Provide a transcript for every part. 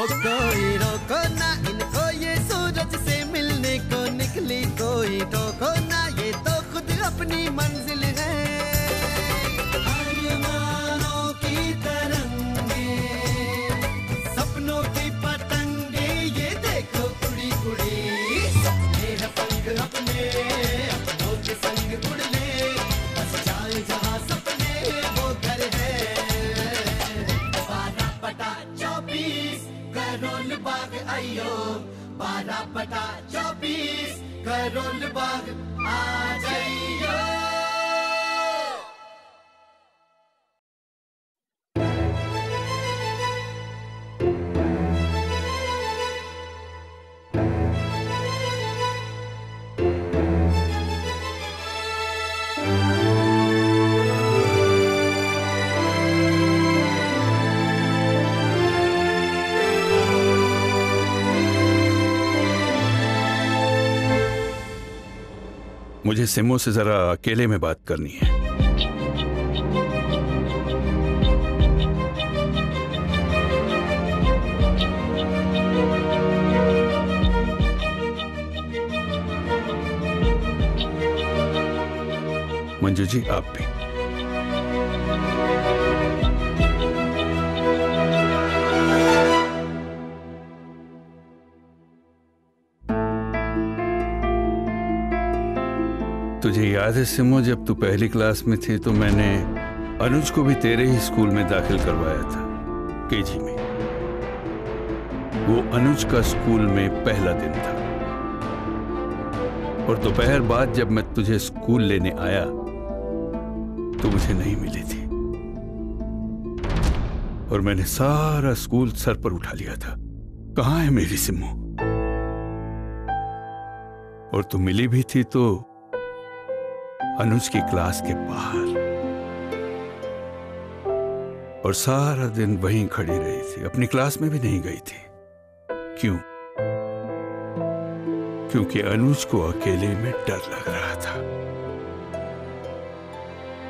कोई रोको ना इनको, ये सूरज से मिलने को निकली, कोई टोको ना, ये तो खुद अपनी मंजिल है। आसमानों की तरंगे, सपनों की पतंगे, ये देखो उड़ी उड़ी, सपने हैं पंख अपने, अपनों के संग उड़ ले, बस जाए जहां सपने वो घर है। 12 बटा 24 करोल बाग आइयो, 12 बटा 24 करोल बाग आ जाइयो। मुझे सिमो से जरा अकेले में बात करनी है। मंजू जी आप भी। तुझे याद है सिमो, जब तू पहली क्लास में थी तो मैंने अनुज को भी तेरे ही स्कूल में दाखिल करवाया था, केजी में। वो अनुज का स्कूल में पहला दिन था और दोपहर बाद जब मैं तुझे स्कूल लेने आया तो मुझे नहीं मिली थी और मैंने सारा स्कूल सर पर उठा लिया था, कहां है मेरी सिमो? और तू मिली भी थी तो अनुज की क्लास के बाहर, और सारा दिन वहीं खड़ी रही थी, अपनी क्लास में भी नहीं गई थी। क्यों? क्योंकि अनुज को अकेले में डर लग रहा था।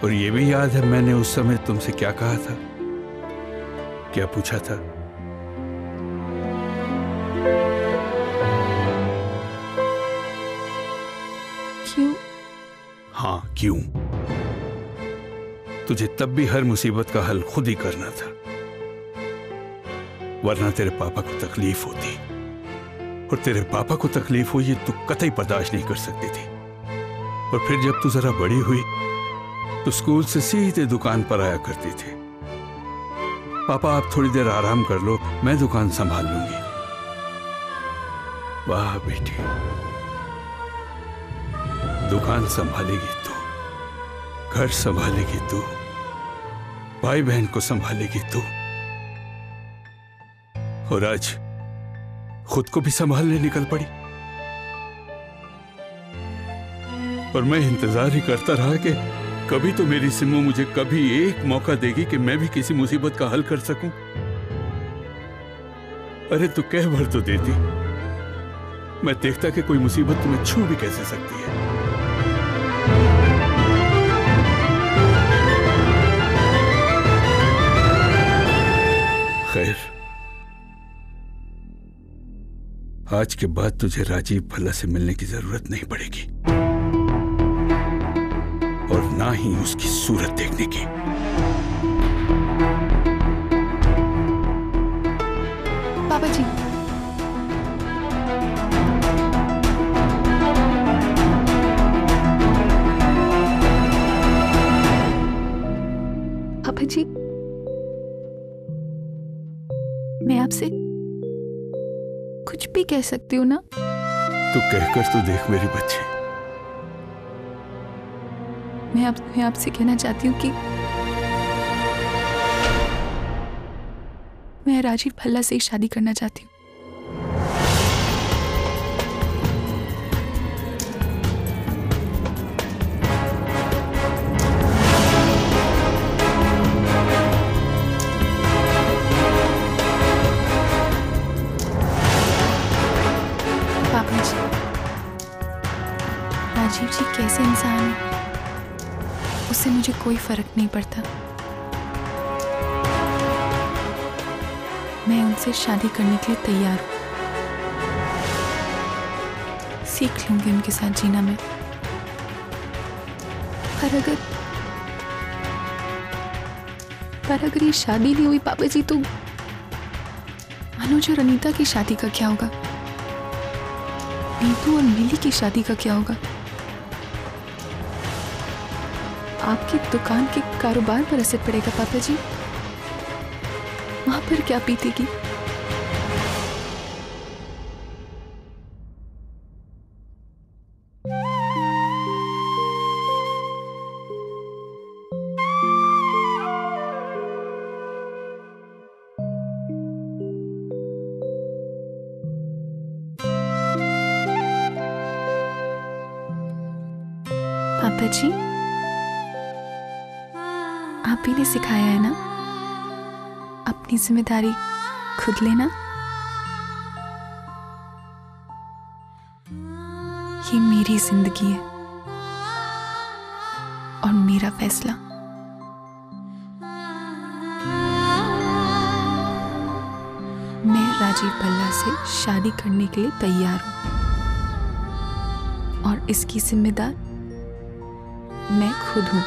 और ये भी याद है मैंने उस समय तुमसे क्या कहा था, क्या पूछा था? क्यों? हाँ क्यों? तुझे तब भी हर मुसीबत का हल खुद ही करना था, वरना तेरे पापा को तकलीफ होती, और तेरे पापा को तकलीफ हो ये तू कतई बर्दाश्त नहीं कर सकती थी। और फिर जब तू जरा बड़ी हुई तो स्कूल से सीधे दुकान पर आया करती थी, पापा आप थोड़ी देर आराम कर लो, मैं दुकान संभाल लूंगी। वाह बेटी, दुकान संभालेगी तू, घर संभालेगी तू, भाई बहन को संभालेगी तू, और आज खुद को भी संभालने निकल पड़ी। और मैं इंतजार ही करता रहा कि कभी तो मेरी सिमो मुझे कभी एक मौका देगी कि मैं भी किसी मुसीबत का हल कर सकूं। अरे तू कह भर तो देती, मैं देखता कि कोई मुसीबत तुम्हें छू भी कैसे सकती है। खैर, आज के बाद तुझे राजीव भल्ला से मिलने की जरूरत नहीं पड़ेगी और ना ही उसकी सूरत देखने की। पापा जी, पापा जी, मैं आपसे कुछ भी कह सकती हूँ ना? तू कहकर तो देख मेरी बच्ची। मैं आपसे कहना चाहती हूँ कि मैं राजीव भल्ला से ही शादी करना चाहती हूँ। पापा जी, राजीव जी कैसे इंसान है उससे मुझे कोई फर्क नहीं पड़ता। मैं उनसे शादी करने के लिए तैयार हूँ। सीख लूंगी उनके साथ जीना मैं। पर अगर ये शादी नहीं हुई पापा जी, तो अनुज और अनीता की शादी का क्या होगा? नीतू और मिली की शादी का क्या होगा? आपकी दुकान के कारोबार पर असर पड़ेगा पापा जी। वहां पर क्या बीतेगी? पापा जी, आप ही ने सिखाया है ना अपनी जिम्मेदारी खुद लेना। ये मेरी जिंदगी है और मेरा फैसला। मैं राजीव भल्ला से शादी करने के लिए तैयार हूं और इसकी जिम्मेदार मैं खुद हूं।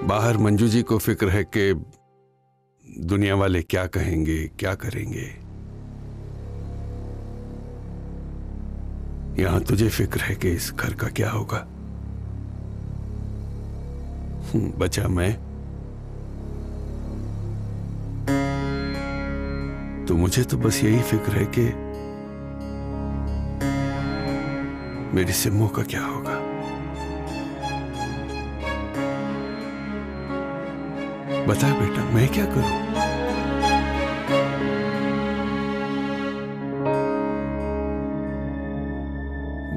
बाहर मंजू जी को फिक्र है कि दुनिया वाले क्या कहेंगे, क्या करेंगे। यहां तुझे फिक्र है कि इस घर का क्या होगा। बचा मैं, तो मुझे तो बस यही फिक्र है कि मेरी सिम्मो का क्या होगा। बता बेटा, मैं क्या करूं?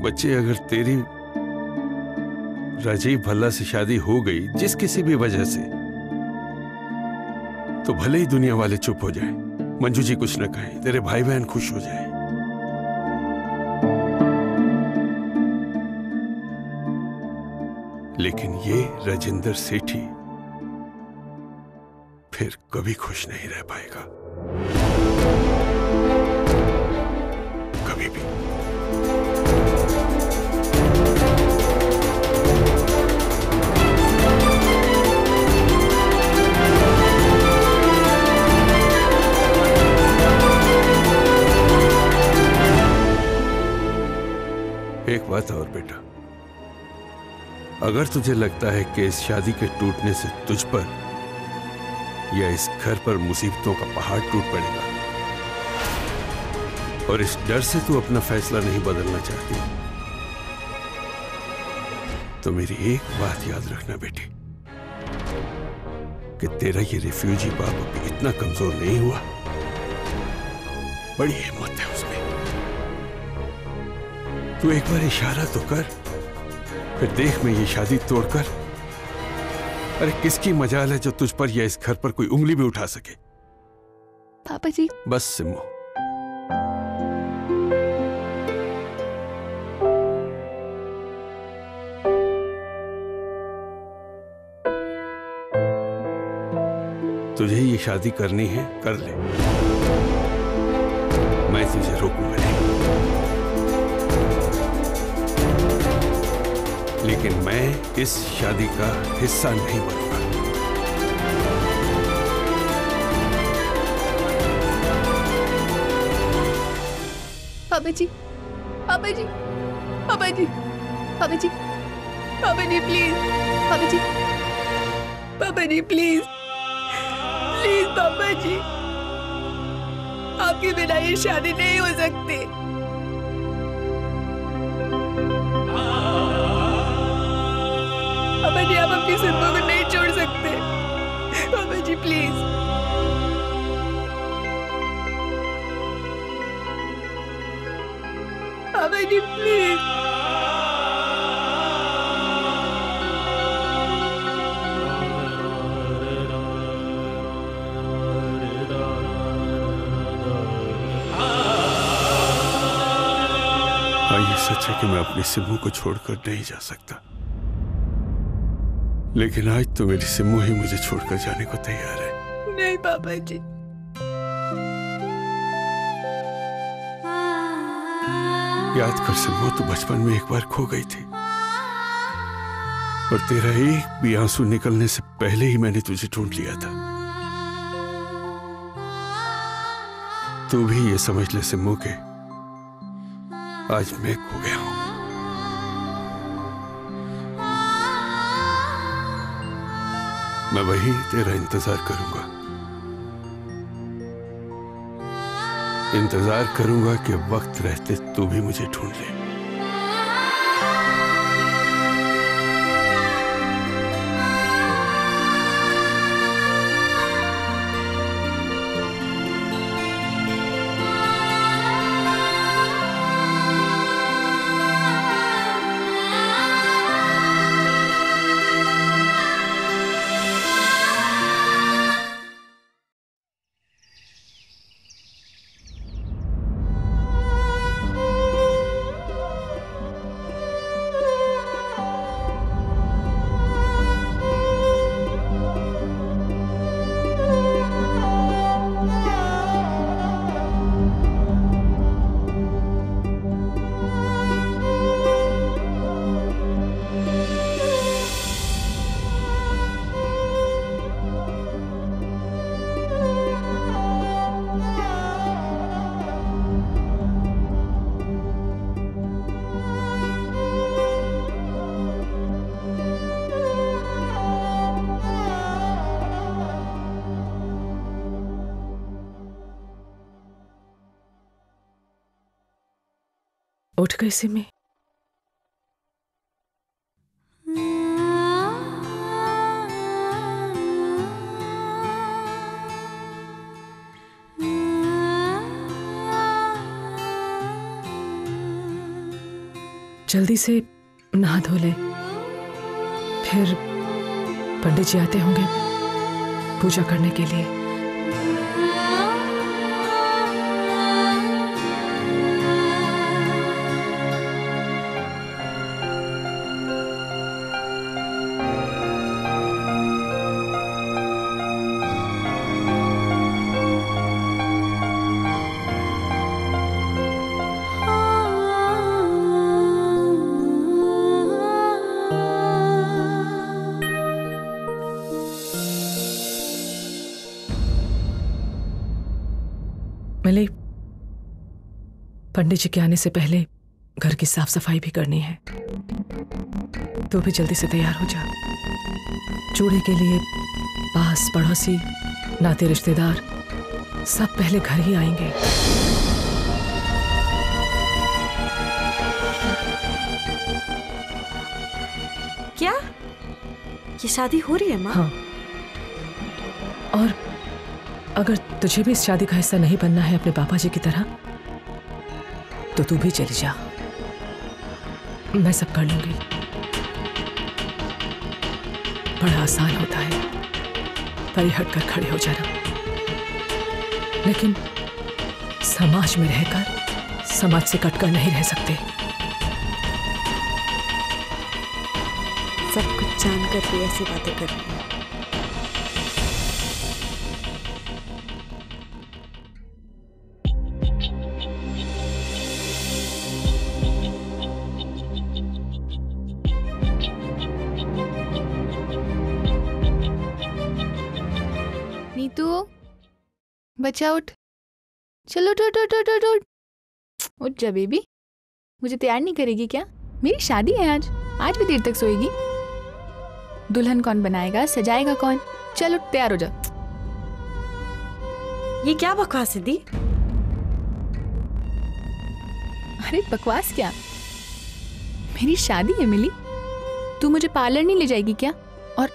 बच्चे, अगर तेरी राजीव भल्ला से शादी हो गई जिस किसी भी वजह से, तो भले ही दुनिया वाले चुप हो जाएं, मंजू जी कुछ न कहें, तेरे भाई बहन खुश हो जाएं, लेकिन ये राजेंद्र सेठी फिर कभी खुश नहीं रह पाएगा, कभी भी। एक बात और बेटा, अगर तुझे लगता है कि इस शादी के टूटने से तुझ पर या इस घर पर मुसीबतों का पहाड़ टूट पड़ेगा और इस डर से तू अपना फैसला नहीं बदलना चाहती, तो मेरी एक बात याद रखना बेटी, कि तेरा ये रिफ्यूजी बाप अभी इतना कमजोर नहीं हुआ। बड़ी हिम्मत है उसमें। तू एक बार इशारा तो कर, फिर देख मैं ये शादी तोड़कर, अरे किसकी मजाल है जो तुझ पर या इस घर पर कोई उंगली भी उठा सके। पापा जी, बस सिम्मो, तुझे ये शादी करनी है, कर ले, मैं तुझे रोकूंगा नहीं, लेकिन मैं इस शादी का हिस्सा नहीं बनूंगा। पापा जी, पापा जी, पापा जी, पापा जी, पापा जी प्लीज, पापा जी, पापा जी प्लीज, प्लीज पापा जी, आपके बिना ये शादी नहीं हो सकती। पापा जी, आप अपनी सिम्मो को नहीं छोड़ सकते। पापा जी प्लीज। पापा जी प्लीज। ये सच है कि मैं अपनी सिम्मू को छोड़कर नहीं जा सकता, लेकिन आज तो मेरी सिम्मू ही मुझे छोड़कर जाने को तैयार है। नहीं पापा जी, याद कर सिम्मू, तू बचपन में एक बार खो गई थी और तेरा एक भी आंसू निकलने से पहले ही मैंने तुझे ढूंढ लिया था। तू भी ये समझ ले सिम्मू के आज मैं खो गया हूं। मैं वही तेरा इंतजार करूंगा, इंतजार करूंगा कि वक्त रहते तू भी मुझे ढूंढ ले। उठ गई सिमी? जल्दी से नहा धो ले, फिर पंडित जी आते होंगे पूजा करने के लिए। मिली, पंडित जी के आने से पहले घर की साफ सफाई भी करनी है। तू भी जल्दी से तैयार हो जा। चूड़े के लिए पास पड़ोसी, नाते रिश्तेदार सब पहले घर ही आएंगे। क्या ये शादी हो रही है माँ? हाँ, और अगर तुझे भी इस शादी का हिस्सा नहीं बनना है अपने पापा जी की तरह, तो तू भी चली जा। मैं सब कर लूंगी। बड़ा आसान होता है परी हटकर खड़े हो जाना, लेकिन समाज में रहकर समाज से कटकर नहीं रह सकते। सब कुछ जानकर भी ऐसी बातें कर रही है। नीतू, बच्चा उठ, चलो उठ उठ उठ उठ उठ उठ उठ जा बेबी। मुझे तैयार नहीं करेगी क्या? मेरी शादी है आज, आज भी देर तक सोएगी? दुल्हन कौन बनाएगा, सजाएगा कौन? चलो तैयार हो जा। ये क्या बकवास है दी? अरे बकवास क्या, मेरी शादी है मिली। तू मुझे पार्लर नहीं ले जाएगी क्या? और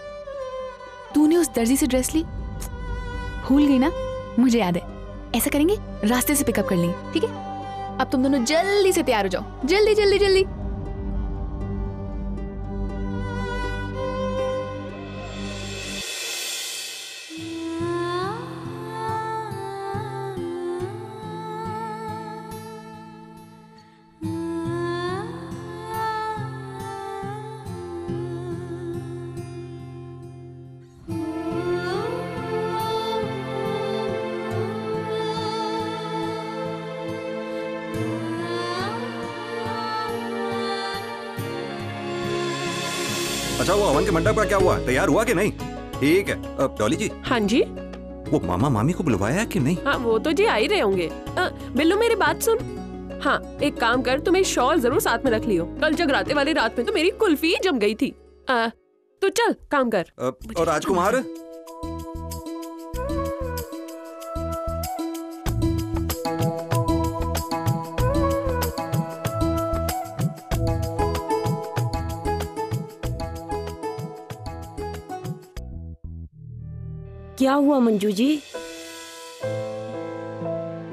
तूने उस दर्जी से ड्रेस ली, भूल गई ना? मुझे याद है। ऐसा करेंगे, रास्ते से पिकअप कर लेंगे, ठीक है? अब तुम दोनों जल्दी से तैयार हो जाओ, जल्दी जल्दी जल्दी। अच्छा वो हवन के मंडप का क्या हुआ, तैयार हुआ कि नहीं? ठीक है। डॉली जी। हाँ जी। वो मामा मामी को बुलवाया कि नहीं? हाँ वो तो जी आ ही रहे होंगे। बिल्लू मेरी बात सुन। हाँ एक काम कर, तुम एक शॉल जरूर साथ में रख लियो। कल जगराते वाली रात में तो मेरी कुल्फी जम गई थी। तो चल काम कर। और राजकुमार? क्या हुआ मंजू जी?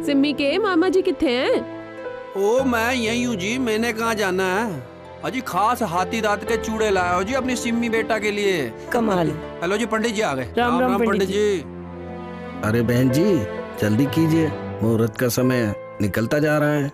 सिम्मी के मामा जी किथे हैं? ओ मैं यही हूँ जी, मैंने कहाँ जाना है। अजी खास हाथी दांत के चूड़े लाया हो जी अपनी सिम्मी बेटा के लिए। कमाल। हेलो जी पंडित जी आ गए। राम राम पंडित जी। अरे बहन जी जल्दी कीजिए, मुहूर्त का समय निकलता जा रहा है।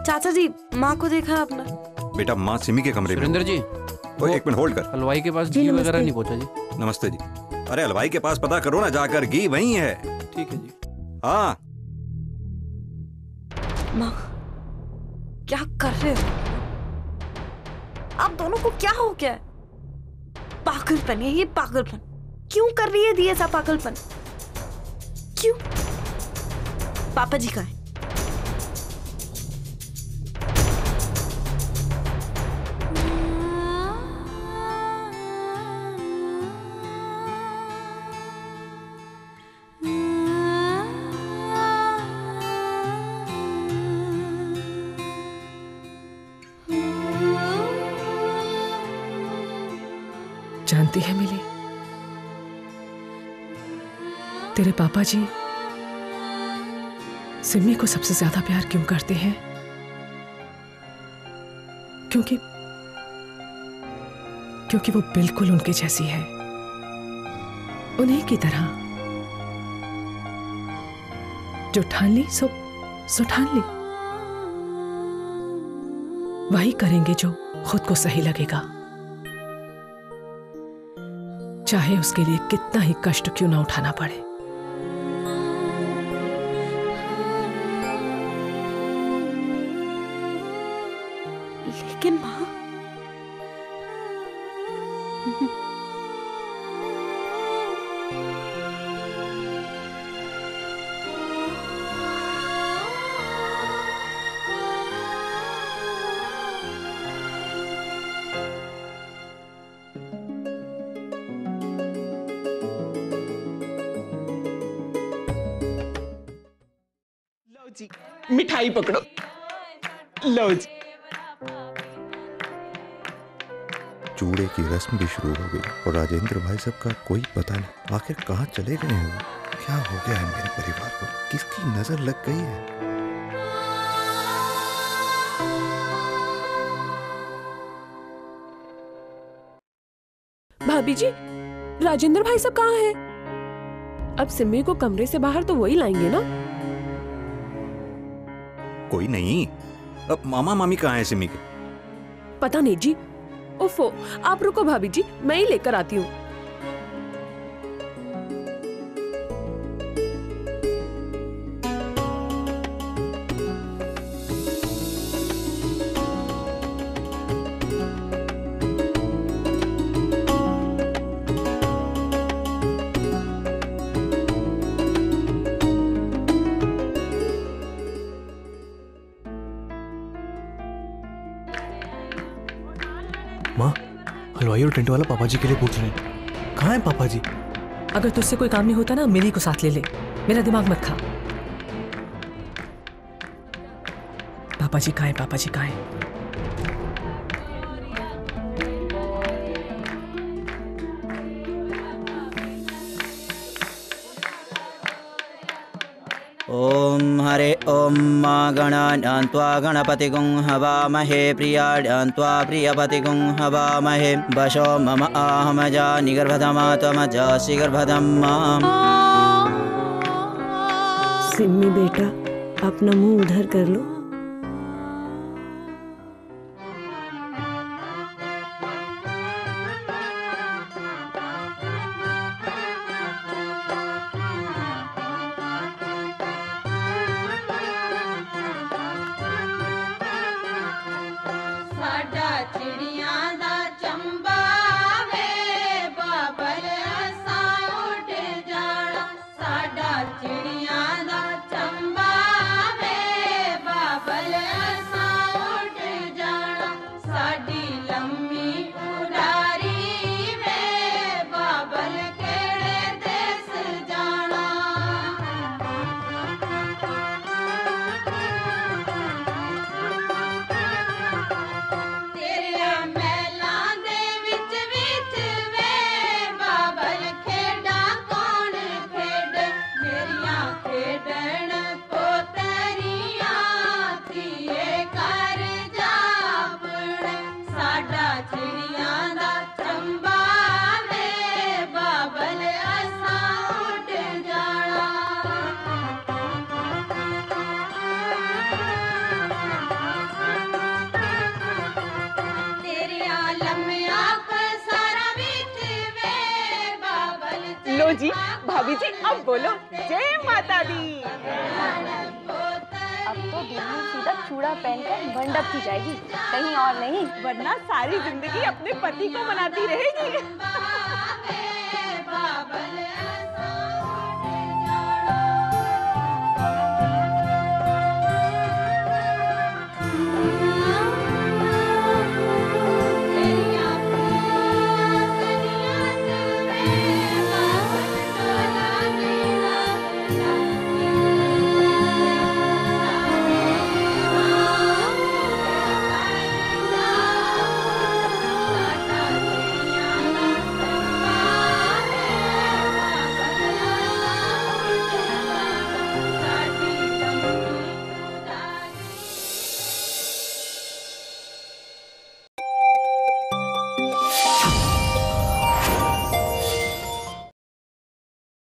चाचा जी माँ को देखा आपने? बेटा माँ सिमी के कमरे में। सुरेंद्र जी ओए एक मिनट होल्ड कर। हलवाई के पास जी, घी नमस्ते। वगैरह नहीं पहुंचा जी। नमस्ते जी। अरे हलवाई के पास पता करो ना जाकर, घी वहीं है। ठीक है जी। हाँ माँ क्या कर रहे हो आप दोनों को? क्या हो गया है? पागलपन है ये, पागलपन। क्यों कर रही है दी ऐसा पागलपन? क्यों? पापा जी कहाँ हैं? जानती है मिली, तेरे पापा जी सिम्मी को सबसे ज्यादा प्यार क्यों करते हैं? क्योंकि वो बिल्कुल उनके जैसी है, उन्हीं की तरह। जो ठान ली सो ठान ली, वही करेंगे जो खुद को सही लगेगा, चाहे उसके लिए कितना ही कष्ट क्यों ना उठाना पड़े। लेकिन माँ जी मिठाई पकड़ो, लो जी। चूड़े की रस्म भी शुरू हो गई और राजेंद्र भाई साहब का कोई पता नहीं। आखिर कहाँ चले गए हैं वो? क्या हो गया है मेरे परिवार को? किसकी नजर लग गई है? भाभी जी राजेंद्र भाई सब कहाँ हैं? अब सिम्मी को कमरे से बाहर तो वही लाएंगे ना? कोई नहीं। अब मामा मामी कहाँ हैं सिमी के? पता नहीं जी। ओफो, आप रुको भाभी जी, मैं ही लेकर आती हूँ। माँ, हलवाई और टेंट वाला पापा जी के लिए पूछ रहे हैं। कहाँ है पापा जी? अगर तुझसे कोई काम नहीं होता ना, मिली को साथ ले ले, मेरा दिमाग मत खा। पापा जी कहाँ हैं? पापा जी कहाँ हैं? ओम हरे ओम मा गणानां त्वा गणपतिगुं हवामहे प्रियाणां त्वा प्रियपतिगुं हवामहे वशो मम आहमजा निगर्भधमा त्वमजासि गर्भधम्मा। सिम्मी बेटा अपना मुंह उधर कर लो। लो जी भाभी जी, अब बोलो जय माता दी। अब तो दुल्हन सीधा चूड़ा पहनकर मंडप की जाएगी, कहीं और नहीं, वरना सारी जिंदगी अपने पति को मनाती रहेगी।